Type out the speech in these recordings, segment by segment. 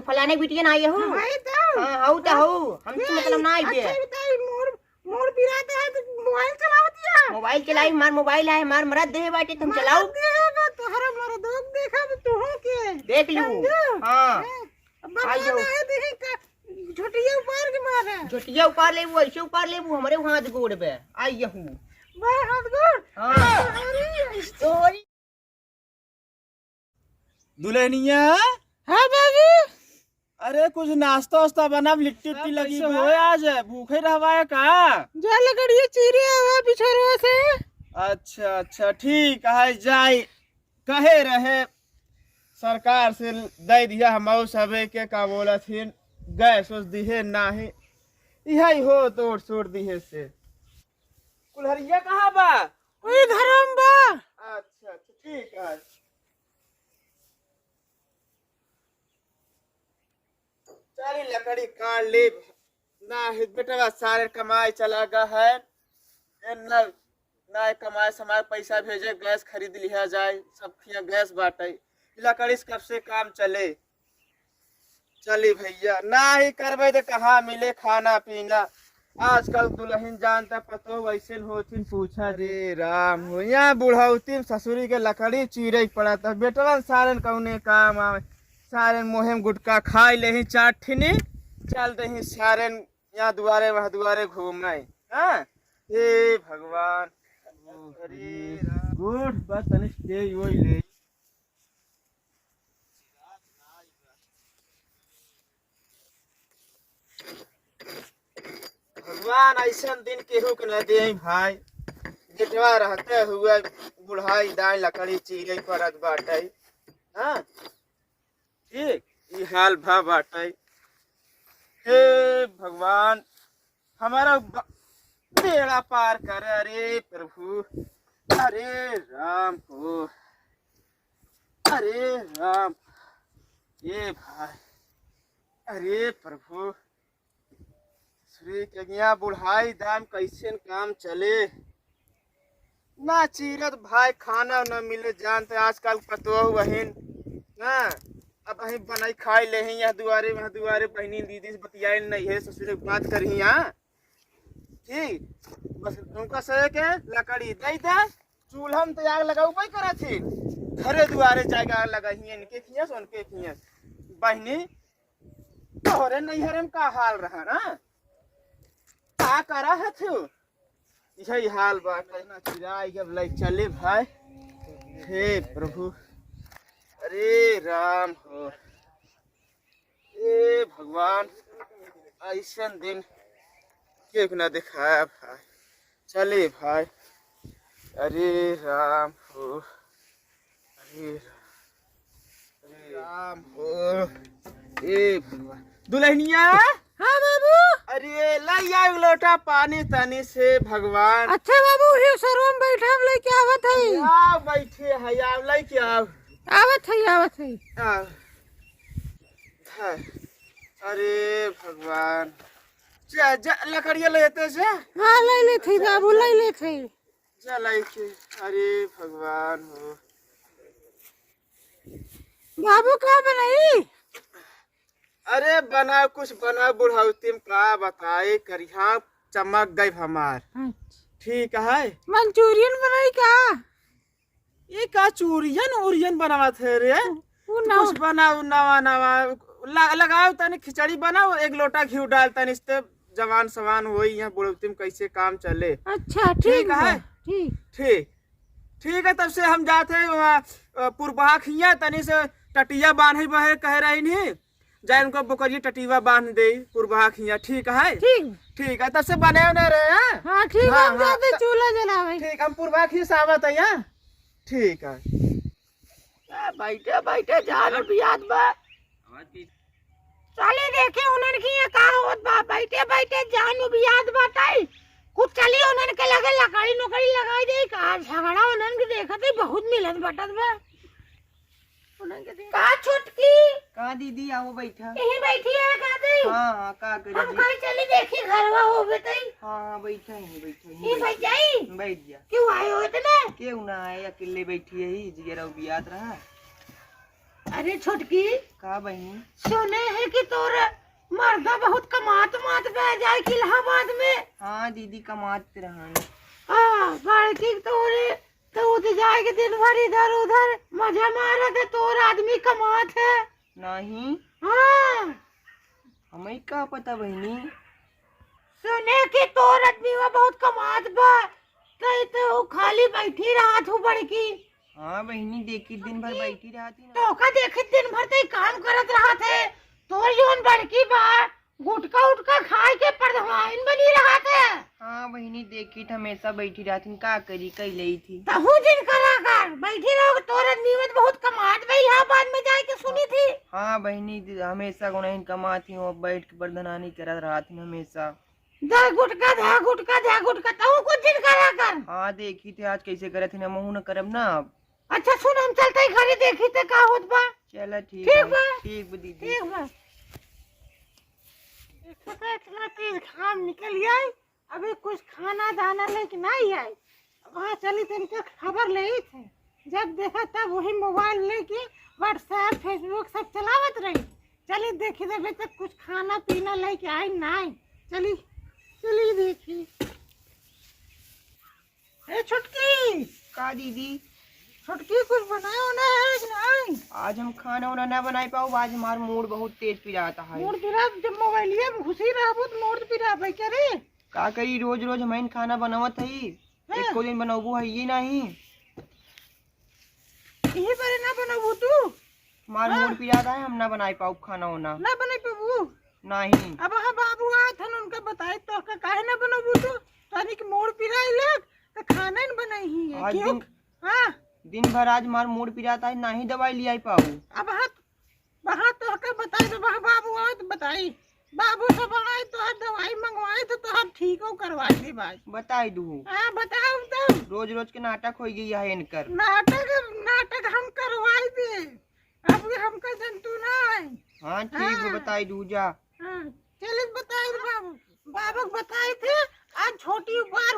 फलाने बिटिया ना आई हो। हाँ हऊ तो हऊ हमसे मतलब ना आई के। मोर बिराते है तो मोबाइल चलाओ दिया। मोबाइल चलाई मार मोबाइल है मार मरद दे बाटे तुम चलाओ। देगा तोहरा मर दोग देखा तो तू के देख लू। हां आई जाओ देखी का झोटिया ऊपर के मारे। झोटिया ऊपर ले वो ऐसे ऊपर ले वो हमरे हाथ गोड़ पे आई हूं। मैं हाथ गोड़। हां अरे स्टोरी दुल्हनिया। हां बाबू। अरे कुछ नाश्ता वास्ता बना लिट्टी उट्टी लगी हो आज भूखे रहवाए का। जा लकड़िया चीरे हुआ बिछरवा से। अच्छा अच्छा ठीक है जाई कहे रहे सरकार से दे दिया हम सबे के का बोला थी गैस उस दिहे नाही यही हो तोड़ छोड़ दिहे से। कुल्हरिया कहाँ बा। ओए घरम बा। अच्छा अच्छा ठीक है। सारी लकड़ी काट ली ना बेटा सारे कमाई चला गया है ना ना कमाए समाए पैसा भेजे गैस खरीद लिया जाए सब गैस बांटे लकड़ी से कब से काम चले चली भैया ना ही करबे तो कहाँ मिले खाना पीना। आजकल दुल्हन जानता पतो वैसे होती पूछा रे राम हो यहाँ बुढ़ौती ससुरी के लकड़ी चीरे पड़ा था बेटवा सारन कौने काम आवे सारन मोहम गुटका खाई ले चाट ठिनी चल दही सारन यहाँ दुआरे वहाँ दुआरे घूमे। हाँ हे भगवान अरे गुड बस तनिक दे वही ले भगवान ऐसा दिन केहू के न दे भाई गेटवा रहते हुए बुढ़ाई दाई लकड़ी चीरे पड़त बाटे। हाँ ठीक ये हाल भा बाटे। हे भगवान हमारा बेड़ा पार कर। अरे प्रभु अरे राम को अरे राम ये भाई अरे प्रभु श्री कन्या बुढ़ाई दाम कैसे काम चले ना चीरत भाई खाना न मिले जानते आजकल पतो बहन ना अब अही बनाई खाई ले यहाँ दुआरे वहाँ दुआरे बहनी दीदी से बतियाए नहीं है ससुर से बात करी यहाँ ठीक बस उनका सहे के लकड़ी दे दे चूल्हा में तो आग लगाऊ भाई करा थी घरे दुआरे जाएगा आग लगा इनके खियस उनके खियस बहनी तोहरे नैहरे में का हाल रहा ना का करा है तू यही हाल बात है ना चिराई के लाइक चले भाई। हे प्रभु अरे राम हो ए भगवान ऐसा दिन क्यों न दिखाया भाई चले भाई। अरे राम हो अरे राम हो ए भगवान दुल्हनिया। हाँ बाबू। अरे लाई आ लोटा पानी तनी से भगवान। अच्छा बाबू ये सरवम बैठा लेके आवत है। आओ बैठे है आओ लेके आओ आवत है आवत है। अरे भगवान जा जा लकड़िया लेते से। हाँ ले ले थे बाबू ले ले थे जा लेके। अरे भगवान हो बाबू क्या बनाई। अरे बना कुछ बना बुढ़ाउती में का बताए करिया चमक गई हमार। ठीक है मंचूरियन बनाई का ये का चूरियन उरियन बनावा थे रे कुछ बनाओ नवा नवा लगाओ तनी खिचड़ी बनाओ एक लोटा घी डाल तनी इस जवान सवान हो यहाँ बुढ़ौती में कैसे काम चले। अच्छा ठीक है ठीक ठीक ठीक है तब से हम जाते पुरबहा खिया तनी से टटिया बांधे बहे कह रही नहीं जाए उनको बकरिया टटीवा बांध दे पुरबहा खिया। ठीक है ठीक है तब से बने न रहे। हाँ ठीक है हम जाते चूल्हा जलावे। ठीक हम पुरबहा खिया से आवत है यहाँ। ठीक है बैठे बैठे जान भी याद बा चले देखे उन्हन की का होत बा बैठे बैठे जान भी याद बाटाई कुछ चली उन्हन के लगे लकड़ी नोकड़ी लगाई दे का झगड़ा उन्हन के देखत है बहुत मिलत बटत बा का छुटकी का दीदी आओ बैठा यही बैठी है का दे। हाँ का करी हम कहीं चली देखी घरवा हो गई। हाँ बैठा है बैठा ये बैठ जाई बैठ जा क्यों आए हो इतने क्यों ना आए अकेले बैठी है ही जिगरा बियात रहा अरे छोटकी, का बहनी? सुने है कि तोर मर्दा बहुत कमात मात पे जाए कि इलाहाबाद में। हाँ दीदी कमात रहन। बड़की तोरे तो उधर जाए के दिन भर इधर उधर मजा मारा थे, तोर आदमी कमात है। नहीं हाँ, हमें का पता बहनी। सुने कि तोर आदमी वो बहुत कमात बा, तो खाली बैठी रहा तू बड़की। हाँ बहनी देखी दिन भर बैठी रहती ना। तो का देखे दिन भर ते काम करत रहा थे। तोर जोन बड़की बा गुटका उटका खाए के प्रधान बनी रहा थे। हाँ बहनी देखी तो हमेशा बैठी रहती, का करी कई लई थी। तहु दिन करा कर बैठी रहो। तोर आदमी में बहुत कमात बा, इलाहाबाद में जाए के सुनी थी। हाँ बहनी हमेशा गुनाहीन कमाती हूँ, बैठ के बरदनानी करत रहती हमेशा। धा गुटका तहु कुछ दिन करा कर। हाँ देखी थे आज कैसे करे थे ना, महू न करब ना अब। अच्छा सुन, हम चलते घरे देखी ते का होत बा। चला ठीक ठीक है। बा। ठीक बा दीदी। ठीक बा। पता है इतना तेज घाम निकल आई, अभी कुछ खाना दाना लेके नहीं आई। वहाँ चली तो इनका खबर ले थे, जब देखा तब वही मोबाइल लेके व्हाट्सएप फेसबुक सब चलावत रही। चली देखी तो अभी तक कुछ खाना पीना लेके आई नहीं। चली चली देखी। ए छुटकी, का दीदी? छुटकी कुछ बनाया होना है कि नहीं? आज हम खाना वाना ना बनाई पाओ, आज हमारा मूड बहुत तेज पिराता है। मूड पिरा, जब मोबाइलिया में घुसी रहा तो मूड पिरा भाई क्या रे? का करी रोज रोज हमें खाना बनावत है, एक को दिन बनाबू है ये नहीं। यही पर ना बनाबू तू? हमारा मूड पिराता है, हम ना बनाई पाओ खाना वाना। ना बने पाबू? नहीं। अब हाँ बाबू आए थे उनका बताए तो का काहे ना बनाबू तू? तानी कि मूड पिराई लग तो खाना ही बनाई ही है। आज क्यों? हाँ दिन भर आज हमारा मूड पिराता है, ना ही दवाई ले आई पाऊ। अब वहाँ तो का बताई तो वहाँ बाबू आए तो बताई। बाबू सब आए तो दवाई मंगवाए तो हम ठीक हो करवा दे भाई। बताई दू। हाँ बताओ तो। रोज रोज के नाटक हो गई है इनकर। नाटक हम करवाई दे, अब हमका जंतु ना है। हाँ ठीक है बताई दू जा। हाँ, चलिए बताए बाबू। बाबू बताए थे आज छोटी बार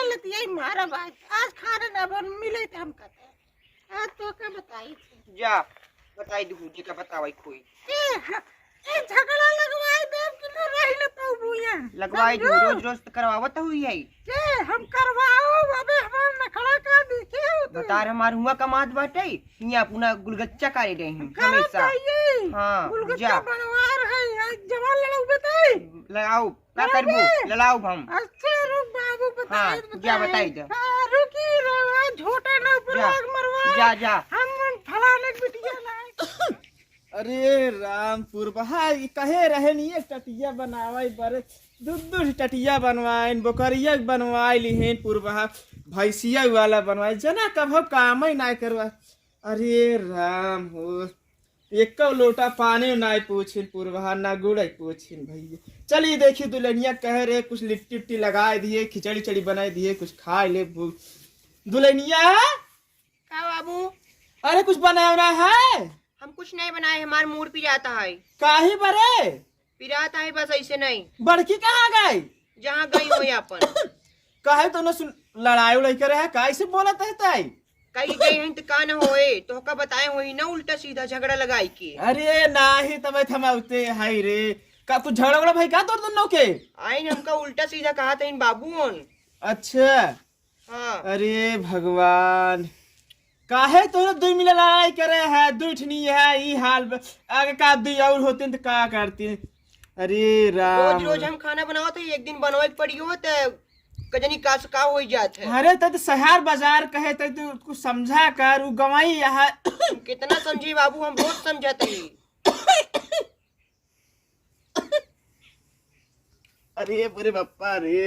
लतिया मारा बाज। आज खाना ना बन मिले थे हम कहते। आज तो क्या बताई थी? जा बताई दू जी का बतावाई कोई। ए झगड़ा लगवाई दे कि न रही न पाऊ बुया। लगवाई दू, रोज रोज तो करवावत हुई है। के हम करवाओ अबे हमार नखड़ा का देखे हो तू। बता हमार हुआ कमात बाटे, यहाँ पुना गुलगच्चा करे रही हूँ हमेशा। हाँ गुलगुच्चा बनवार है जवान लड़ाऊ बताई। लगाओ क्या करबू, लड़ाओ हम। अच्छा रुक बाबू बताए। हाँ, जा बताई दे। रुकी रवा झोटा ना ऊपर जा, लाग मरवा। जा हम फलाने के बिटिया लाए। अरे रामपुर बहा कहे रहे नहीं टटिया बनावाई बरे दूध टटिया बनवाइन बोकरिया बनवाई लिहेन पूर्वहा भैंसिया वाला बनवाई जना कभो काम ही ना करवा। अरे राम हो, एक लोटा पानी ना पूछिन पूर्वहा ना गुड़ पूछिन भैया। चलिए देखिए दुल्हनिया कह रहे कुछ लिट्टी उट्टी लगा दिए, खिचड़ी चड़ी बना दिए, कुछ खा ले। दुल्हनिया क्या बाबू? अरे कुछ बनाना है? हम कुछ नहीं बनाए, हमारा मूड पिराता है। काहे बरे? पिराता है बस ऐसे नहीं। बड़की कहाँ गई? जहाँ गई हो अपन। काहे तो न लड़ाई उड़ाई करे है, कैसे बोलत है ताई? कहीं गई हैं तो का न होए, तो का बताए होई ना उल्टा सीधा झगड़ा लगाई के। अरे नाही तब थमाउते हाय रे, का कुछ झगड़ा उगड़ा भाई का तोर दोनों के? आइन हमका उल्टा सीधा कहा था इन बाबू। अच्छा हाँ। अरे भगवान, काहे तो दुई मिला लड़ाई करे है, दुठनी है ई हाल आगे का दुई और होते तो का करती। अरे राम, रोज रोज हम खाना बनावत है, एक दिन बनवाए पड़ी हो तो कजनी का हो जात है। अरे तद शहर बाजार कहे तद कुछ समझा कर उ गवाई यहाँ। कितना समझी बाबू, हम रोज समझाते ही। अरे बुरे बप्पा रे।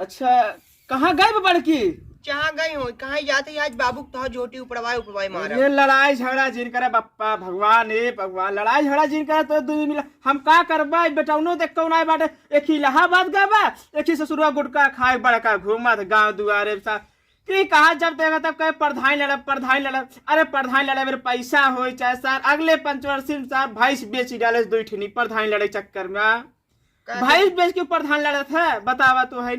अच्छा कहाँ गए बड़की? जहाँ गई हो कहाँ जाते आज बाबू तो झोटी उपड़वाए मारा। ये लड़ाई झगड़ा जिन करे बप्पा, भगवान हे भगवान, लड़ाई झगड़ा जिन करे तो दू मिला हम का करबा? बेटौनो देख कौन आए बाटे, एक ही इलाहाबाद गबा, एक ही ससुरवा गुटका खाए बड़का घूमत गांव दुआरे सा कि कहा जब देखा तब कहे प्रधान लड़ा। अरे प्रधान लड़े मेरे पैसा हो चाहे सर अगले पंचवर्षी सर भैंस बेच डाले दुठनी प्रधान लड़े चक्कर में। भैंस बेच के प्रधान लड़ा था बतावा तो है।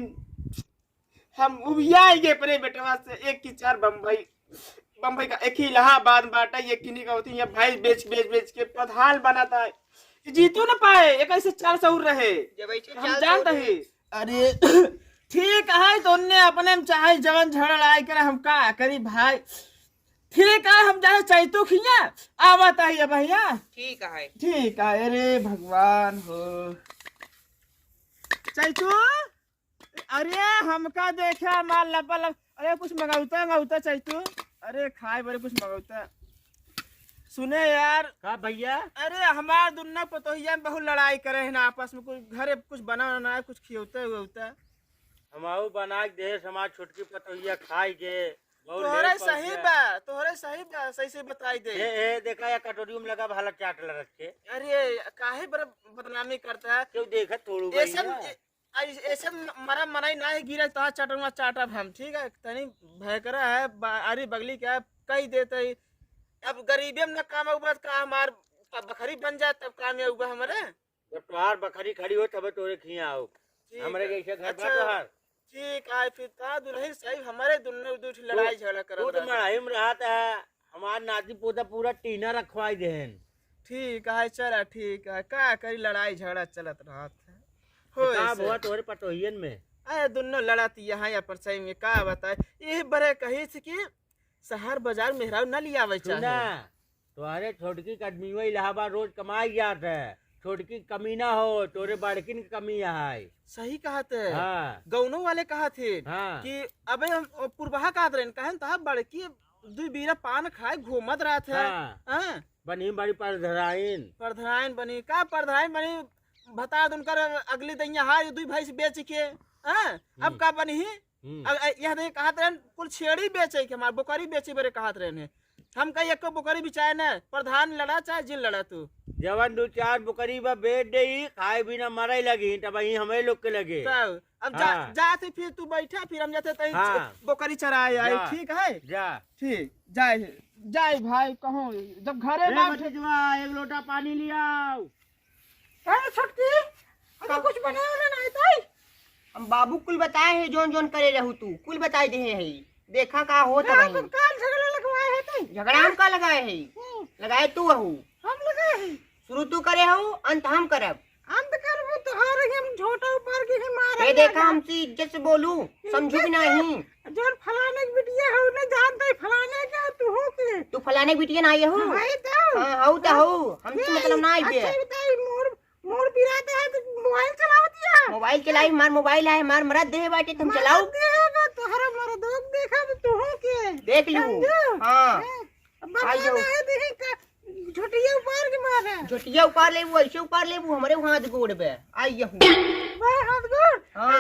हम उबिया गए अपने बेटवा से, एक की चार बम्बई बम्बई का एक ही इलाहाबाद बाटा, ये किन्हीं का होती है भाई, बेच बेच बेच के प्रधान बनाता है, जीतो ना पाए, एक ऐसे 4 सौर रहे हम जानते हैं। अरे ठीक है, तो उनने अपने में चाहे जवन झगड़ आए करे, हम का करी भाई। ठीक है, हम जाए चैतू खिया आवत है भैया। ठीक है। ठीक है, अरे भगवान हो चैतू, अरे हमका देखा माल लपल, अरे कुछ मंगाउता चैतू, अरे खाए बड़े कुछ मंगाउता। सुने यार का भैया, अरे हमार दुन्ना पतोहिया में बहुत लड़ाई करे है ना आपस में, कुछ घरे कुछ बना ना कुछ खियोता हुआ। हमाऊ बना के दे, हमार छोटकी पतोहिया खाई के तोहरे सही बा, सही से बताई दे। ए देखा या कटोरी में लगा भाला चाट रख के। अरे काहे बदनामी करता है, क्यों देखा थोड़ू ऐसे मरा मनाई ना है, गिरा तो चाटूंगा चाटब हम, ठीक है। तनी भयकरा है, अरे बगली क्या कही देते, अब गरीबी में न काम हुआ का हमार बकरी बन जाए तब काम हुआ हमारे। जब तुम्हार बकरी खड़ी हो तब तोरे खिया आओ, हमारे कैसे घर अच्छा, तोहार। ठीक है, फिर ता दुल्हन सही हमारे दोनों दूठ लड़ाई झगड़ा कर तू तो मड़ाई में रहा था, हमार नाती पोता पूरा टीना रखवाई देहन। ठीक है, चला ठीक है, का करी लड़ाई झगड़ा चलत रहा हुआ तोरे पतोहियन में। अरे दोनों लड़ाती यहाँ या परसाई में का बताए, ये बड़े कही से कि शहर बाजार मेहराव न लिया तुम्हारे छोटकी का आदमी इलाहाबाद रोज कमाई जात है, छोटकी कमी ना हो, तोरे बड़किन की कमी है। सही कहा थे। हाँ। गौनों वाले कहा थे। हाँ। कि अबे हम पूर्वाहा कहत रहे कहे तो बड़की 2 बीरा पान खाए घूमत रहा थे। हाँ। बनी बड़ी परधराइन बनी का परधराइन बनी बता उनकर अगली दैया हार 2 भैंस बेच के। अब का बनी यह नहीं कहत रहे कुल छेड़ी बेचे के हमार बोकरी बेचे बरे कहत रहे हम कही एक बोकरी बिचाए न, प्रधान लड़ा चाहे जिन लड़ा तू जवन 2-4 बोकरी बा बेच दे, खाए भी ना मरे लगी, तब वही हमें लोग के लगे। अब जाते फिर तू बैठा, फिर हम जाते बोकरी चराए आए। ठीक है, जा ठीक जाए भाई, कहूँ जब घरे एक लोटा पानी लिया। छोटकी कुछ बना नहीं, हम बाबू कुल बताए है, जोन जोन करे रहू तू कुल बताए दे है, देखा का होता है। झगड़ा लगवाए है, झगड़ा हम का लगाए है, लगाए तू हूँ, हम लगाए है, शुरू तू करे हूँ, अंत हम करब। अंत करबो तो हार हम झोटा ऊपर के ही मारे। ये देखा हमसे इज्जत से बोलू, समझू भी नहीं। जोन फलाने की बिटिया हो न जानते, फलाने का तू हो के तू फलाने की बिटिया ना आई हो। भाई तो हां हऊ तो हऊ, हमसे मतलब ना आई बे। अच्छा बताई, मोर पिराते है तो मोबाइल चलावती है। मोबाइल चलाई, मार मोबाइल है, मार मरद दे बाटे, तुम चलाओ। देगा तोहरा मरद देखा तो हो के देख लू। हां आई जाओ, देखी का झोटिया ऊपर के मारे, झोटिया ऊपर लेबू, ऐसे ऊपर लेबू, हमरे हाथ गोड़ पे आई हूं। हाथ गोड़। हां